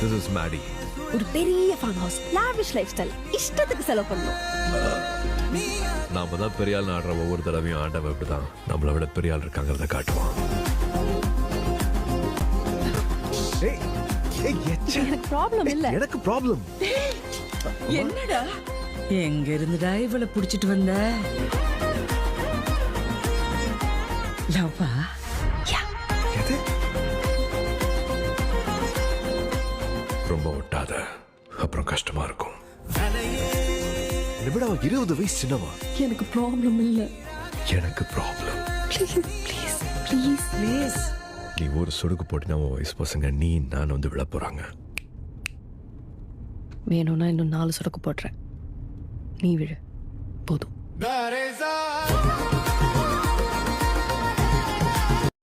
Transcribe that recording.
This is Maddie. ஒரு பெரிய farm house, lavish life style, இஷ்டத்துக்கு செலவு பண்ணணும். நாம தான் பெரிய ஆள் ஆடுற ஒவ்வொரு தடவையும் ஆண்டவன் இப்படிதான் நம்மளை விட பெரிய ஆள் இருக்காங்கிறத காட்டுவான். எனக்கு ப்ராப்ளம் இல்ல. எனக்கு ப்ராப்ளம். என்னடா எங்க இருந்துடா இவளை புடிச்சிட்டு வந்த? லவ்வா? ரொம்ப ஒட்டாத, அப்புறம் கஷ்டமா இருக்கும். நிமிடா 20 வயசு சின்னவா. எனக்கு ப்ராப்ளம் இல்ல. எனக்கு ப்ராப்ளம். ப்ளீஸ். நீ ஒரு சொடுக்கு போட்டினா உன் வயசு பசங்க நீ நான் வந்து விழ போறாங்க. வேணும்னா இன்னும் 4 சொடக்கு போடுறேன். நீ விழு போதும்.